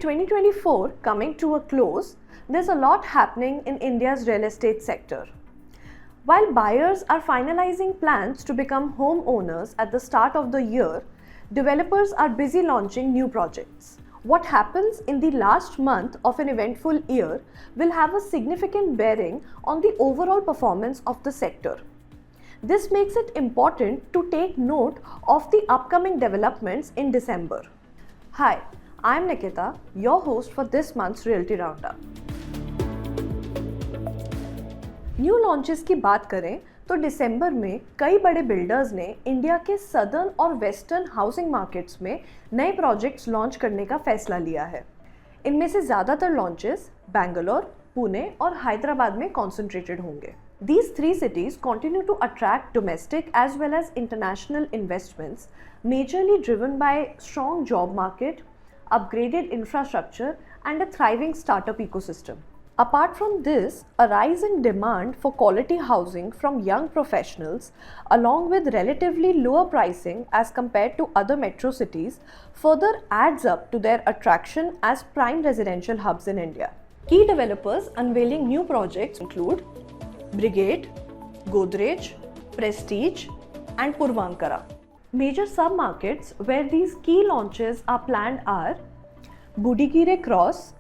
2024 coming to a close, there's a lot happening in India's real estate sector. While buyers are finalizing plans to become homeowners at the start of the year, developers are busy launching new projects. What happens in the last month of an eventful year will have a significant bearing on the overall performance of the sector. This makes it important to take note of the upcoming developments in December. Hi, I'm Nikita, your host for this month's Realty Roundup. New launches की बात करें तो दिसंबर में कई बड़े builders ने India के southern और वेस्टर्न हाउसिंग मार्केट्स में नए प्रोजेक्ट्स लॉन्च करने का फैसला लिया है। इनमें से ज़्यादातर लॉन्चेस बेंगलोर, पुणे और हैदराबाद में कॉन्सेंट्रेटेड होंगे। These three cities continue to attract domestic as well as international investments, majorly driven by strong job market, upgraded infrastructure, and a thriving startup ecosystem. Apart from this, a rise in demand for quality housing from young professionals, along with relatively lower pricing as compared to other metro cities, further adds up to their attraction as prime residential hubs in India. Key developers unveiling new projects include Brigade, Godrej, Prestige, and Puravankara. Major sub-markets where these key launches are planned are Budigire Cross,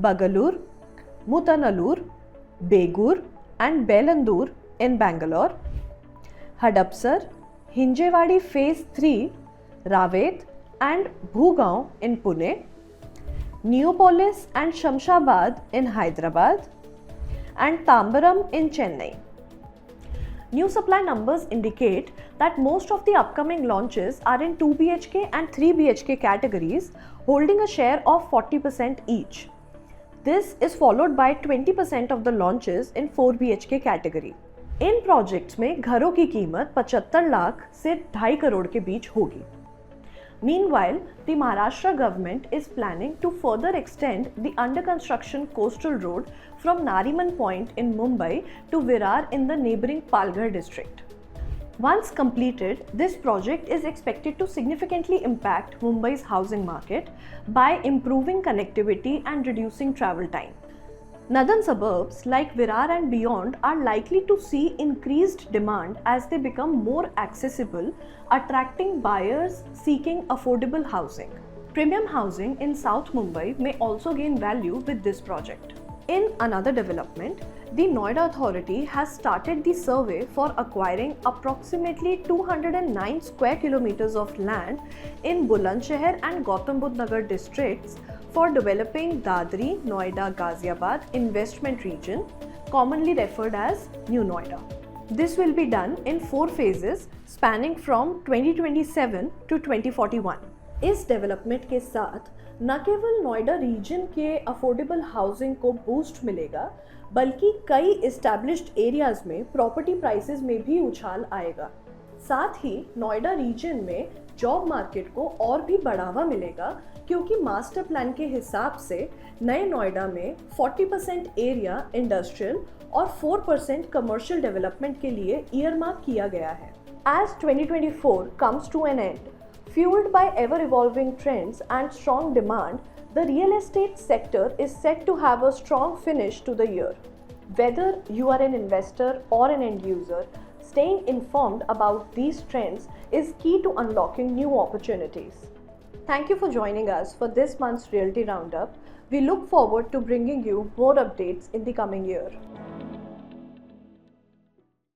Bagalur, Mutanallur, Begur, and Belandur in Bangalore, Hadapsar, Hinjewadi Phase 3, Ravet, and Bhugaon in Pune, Neopolis and Shamshabad in Hyderabad, and Tambaram in Chennai. New supply numbers indicate that most of the upcoming launches are in 2 BHK and 3 BHK categories, holding a share of 40% each. This is followed by 20% of the launches in 4 BHK category. In projects में घरों की कीमत 75 लाख से 2.5 करोड़ के बीच होगी. Meanwhile, the Maharashtra government is planning to further extend the under construction coastal road from Nariman Point in Mumbai to Virar in the neighboring Palghar district. Once completed, this project is expected to significantly impact Mumbai's housing market by improving connectivity and reducing travel time. Northern suburbs like Virar and beyond are likely to see increased demand as they become more accessible, attracting buyers seeking affordable housing. Premium housing in South Mumbai may also gain value with this project. In another development, the Noida Authority has started the survey for acquiring approximately 209 square kilometers of land in Bulandshahr and Gautam Budh Nagar districts for developing Dadri, Noida, Ghaziabad investment region, commonly referred as New Noida. This will be done in 4 phases spanning from 2027 to 2041. इस development के साथ न केवल Noida reason के affordable housing को boost मिलेगा, बल्कि कई एस्टैब्लिश्ड एरियाज में प्रॉपर्टी प्राइसेस में भी उछाल आएगा. साथ ही नोएडा रीजन में जॉब मार्केट को और भी बढ़ावा मिलेगा, क्योंकि मास्टर प्लान के हिसाब से नए नोएडा में 40% एरिया इंडस्ट्रियल और 4% कमर्शियल डेवलपमेंट के लिए ईयरमार्क किया गया है. As 2024 comes to an end, fueled by ever-evolving trends and strong demand, the real estate sector is set to have a strong finish to the year. Whether you are an investor or an end user, staying informed about these trends is key to unlocking new opportunities. Thank you for joining us for this month's Realty Roundup. We look forward to bringing you more updates in the coming year.